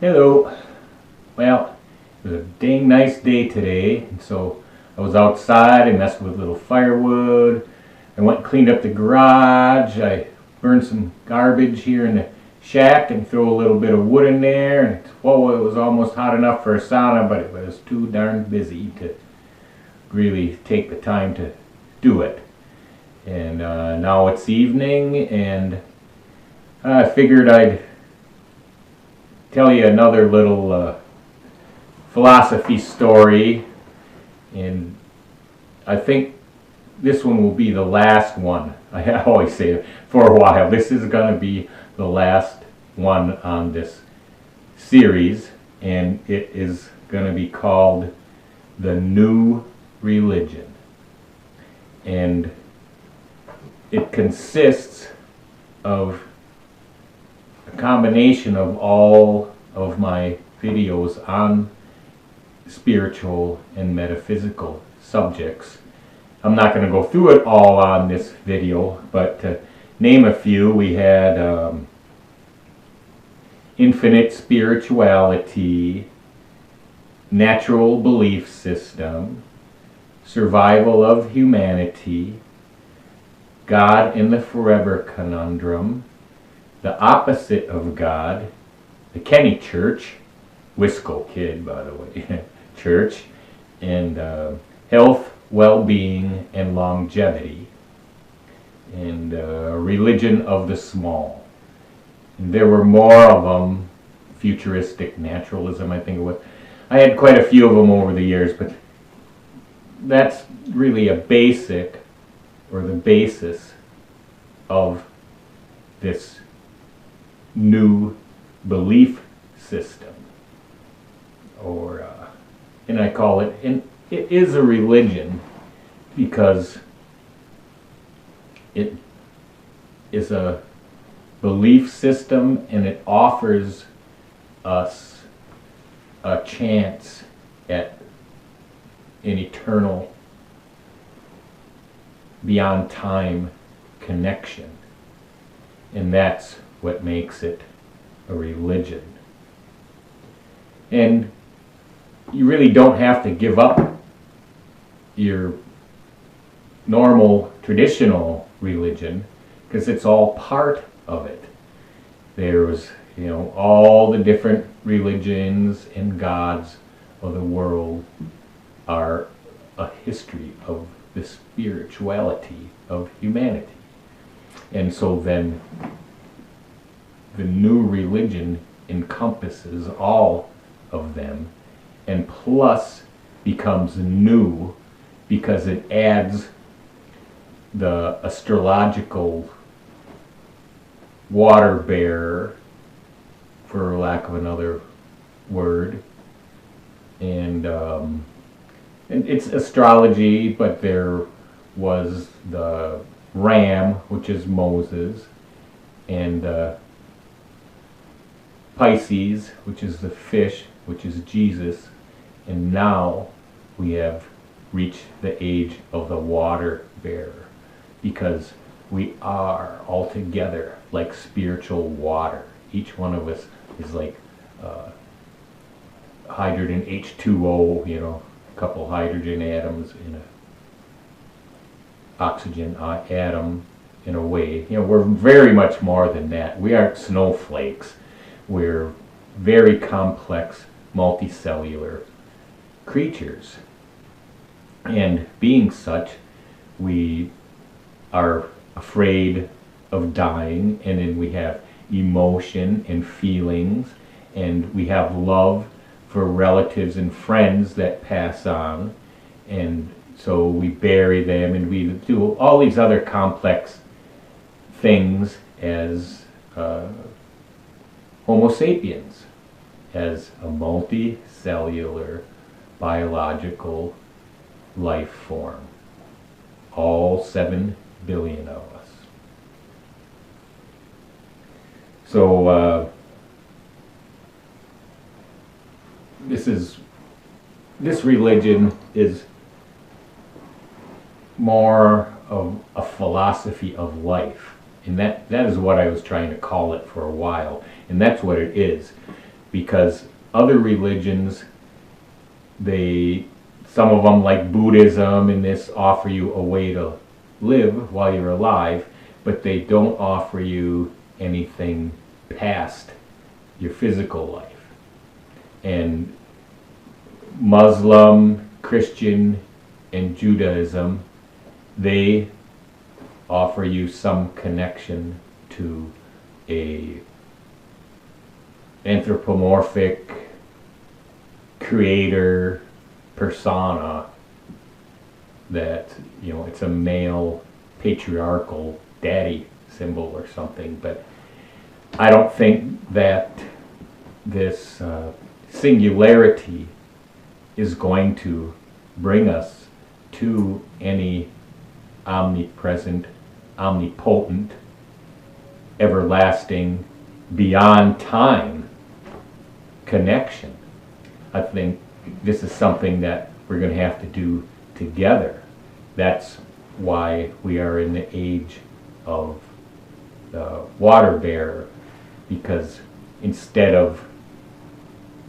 Hello. Well, it was a dang nice day today, and so I was outside and messed with a little firewood. I went and cleaned up the garage. I burned some garbage here in the shack and threw a little bit of wood in there. And whoa, it was almost hot enough for a sauna, but it was too darn busy to really take the time to do it. And now it's evening, and I figured I'd tell you another little philosophy story, and I think this one will be the last one. I always say it for a while. This is going to be the last one on this series, and it is going to be called The New Religion. And it consists of a combination of all of my videos on spiritual and metaphysical subjects. I'm not going to go through it all on this video, but to name a few, we had infinite spirituality, natural belief system, survival of humanity, God in the forever conundrum, the opposite of God, the Kenny Church, Wisco Kid, by the way, church, and health, well-being, and longevity, and religion of the small. And there were more of them, futuristic naturalism, I think it was. I had quite a few of them over the years, but that's really a basic, or the basis of this new belief system, or and I call it, and it is a religion because it is a belief system, and it offers us a chance at an eternal, beyond time connection, and that's what makes it a religion. And you really don't have to give up your normal traditional religion, because it's all part of it. There's, all the different religions and gods of the world are a history of the spirituality of humanity. And so then the new religion encompasses all of them, and plus becomes new because it adds the astrological water bearer, for lack of another word, and it's astrology, but there was the ram, which is Moses, and Pisces, which is the fish, which is Jesus, and now we have reached the age of the water bearer, because we are all together like spiritual water. Each one of us is like hydrogen H2O, a couple hydrogen atoms in a oxygen atom in a way. We're very much more than that. We aren't snowflakes. We're very complex, multicellular creatures. And being such, we are afraid of dying, and then we have emotion and feelings, and we have love for relatives and friends that pass on, and so we bury them, and we do all these other complex things as Homo sapiens, as a multicellular biological life form. All 7 billion of us. So this religion is more of a philosophy of life, and that is what I was trying to call it for a while, and that's what it is. because other religions, some of them like Buddhism and this offer you a way to live while you're alive, but they don't offer you anything past your physical life. And Muslim, Christian, and Judaism, they offer you some connection to a anthropomorphic creator persona that, it's a male patriarchal daddy symbol or something. But I don't think that this singularity is going to bring us to any omnipresent, omnipotent, everlasting, beyond time connection. I think this is something that we're going to have to do together. That's why we are in the age of the water bearer, because instead of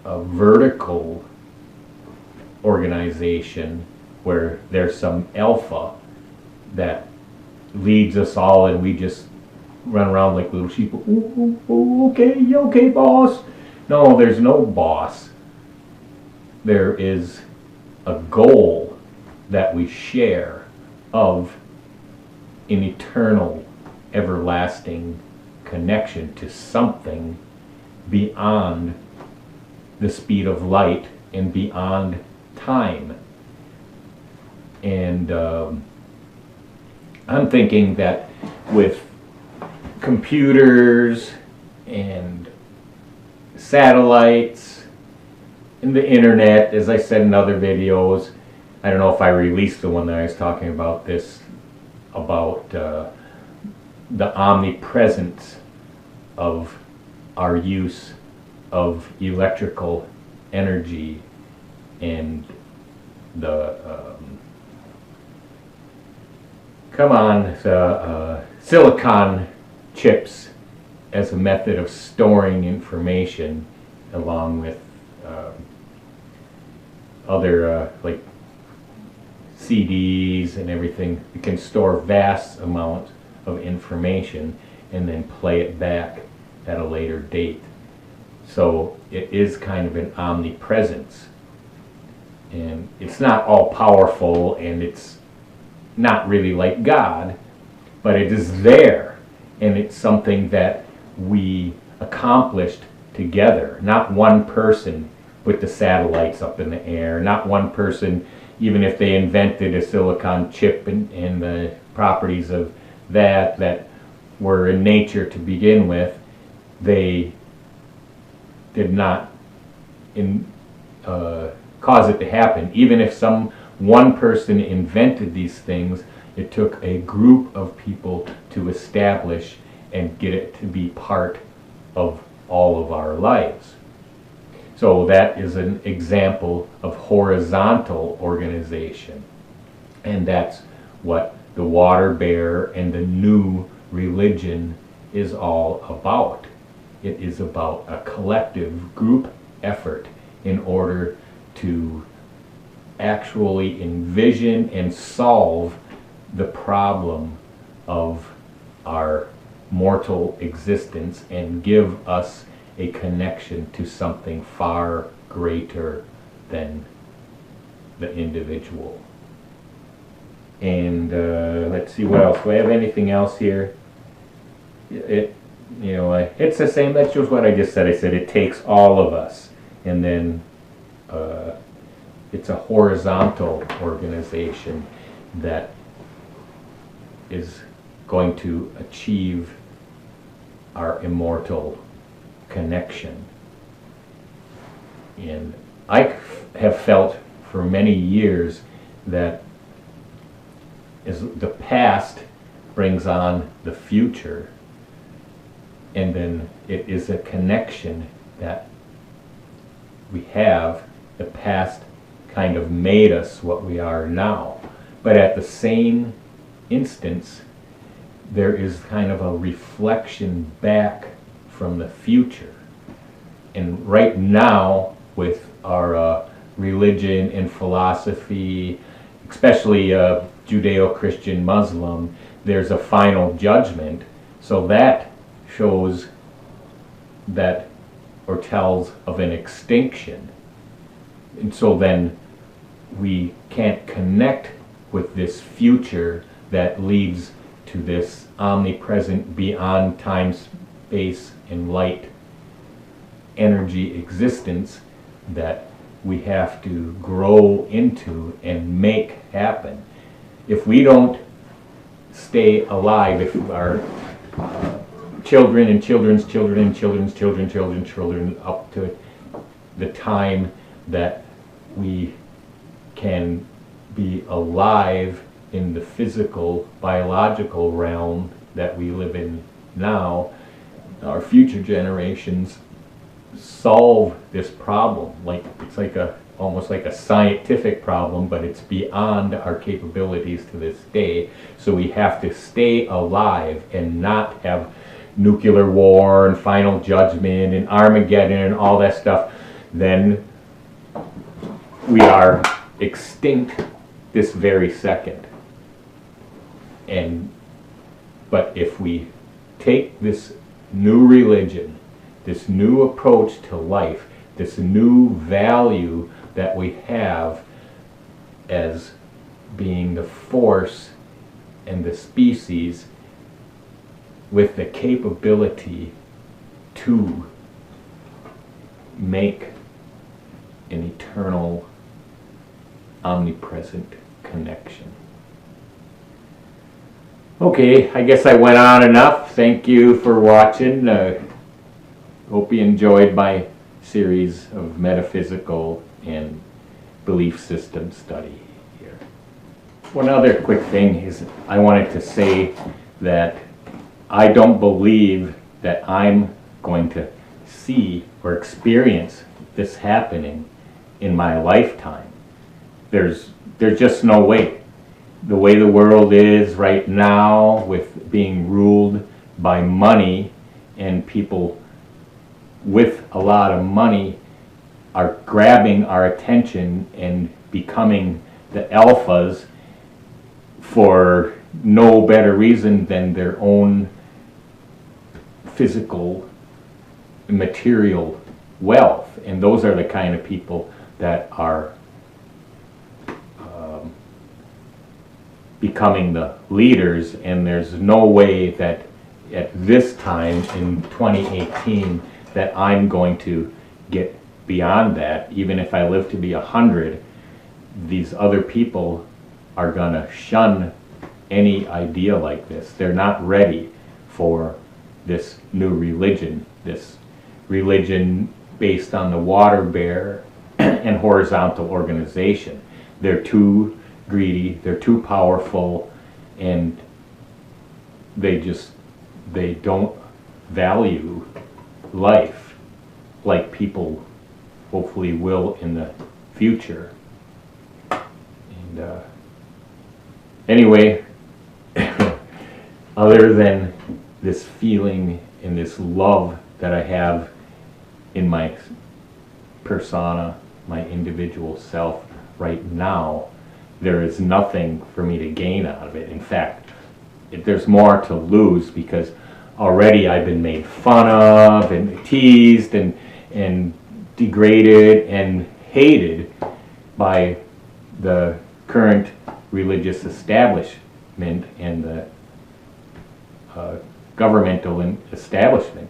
a vertical organization where there's some alpha that leads us all and we just run around like little sheep, ooh, ooh, okay, boss. No, there's no boss. There is a goal that we share of an eternal, everlasting connection to something beyond the speed of light and beyond time. And I'm thinking that with computers and satellites and the internet, as I said in other videos, I don't know if I released the one that I was talking about this, about the omnipresence of our use of electrical energy and the silicon chips as a method of storing information, along with other like CDs and everything. You can store vast amounts of information and then play it back at a later date. So it is kind of an omnipresence, and it's not all powerful, and it's not really like God, but it is there, and it's something that we accomplished together. Not one person put the satellites up in the air, not one person, even if they invented a silicon chip and the properties of that were in nature to begin with, they did not cause it to happen. Even if one person invented these things, it took a group of people to establish and get it to be part of all of our lives. So that is an example of horizontal organization. And that's what the water bearer and the new religion is all about. It is about a collective group effort in order to actually envision and solve the problem of our mortal existence and give us a connection to something far greater than the individual. And let's see what else. Do I have anything else here? It's the same. That's just what I just said. I said it takes all of us, and then it's a horizontal organization that is going to achieve our immortal connection. And I have felt for many years that as the past brings on the future, and then it is a connection that we have. The past kind of made us what we are now, but at the same instance there is kind of a reflection back from the future. And right now, with our religion and philosophy, especially Judeo-Christian Muslim, there's a final judgment. So that shows that, or tells of an extinction. And so then we can't connect with this future that leads to this omnipresent, beyond time, space, and light energy existence that we have to grow into and make happen. If we don't stay alive, if our children and children's children and children's children up to the time that we can be alive in the physical, biological realm that we live in now, our future generations solve this problem. Like, it's like almost like a scientific problem, but it's beyond our capabilities to this day. So we have to stay alive and not have nuclear war and final judgment and Armageddon and all that stuff. Then we are extinct this very second. But if we take this new religion, this new approach to life, this new value that we have as being the force and the species with the capability to make an eternal, omnipresent connection. Okay, I guess I went on enough. Thank you for watching. Hope you enjoyed my series of metaphysical and belief system study here. One other quick thing is I wanted to say that I don't believe that I'm going to see or experience this happening in my lifetime. There's just no way. The way the world is right now, with being ruled by money, and people with a lot of money are grabbing our attention and becoming the alphas for no better reason than their own physical, material wealth. And those are the kind of people that are becoming the leaders. And there's no way that at this time in 2018 that I'm going to get beyond that. Even if I live to be 100, these other people are gonna shun any idea like this. They're not ready for this new religion, this religion based on the water bear and horizontal organization. They're too greedy, they're too powerful, and they don't value life like people hopefully will in the future. And anyway, other than this feeling and this love that I have in my persona, my individual self right now, there is nothing for me to gain out of it. In fact, there's more to lose, because already I've been made fun of and teased and degraded and hated by the current religious establishment and the governmental establishment.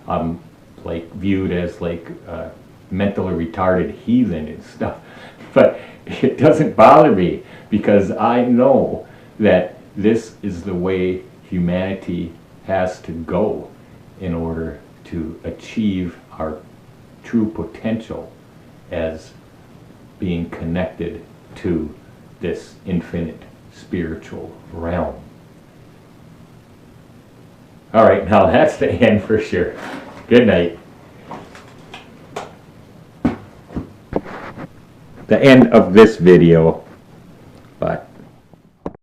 I'm like viewed as like mentally retarded heathen and stuff, but it doesn't bother me, because I know that this is the way humanity has to go in order to achieve our true potential as being connected to this infinite spiritual realm. All right, now that's the end for sure. Good night. The end of this video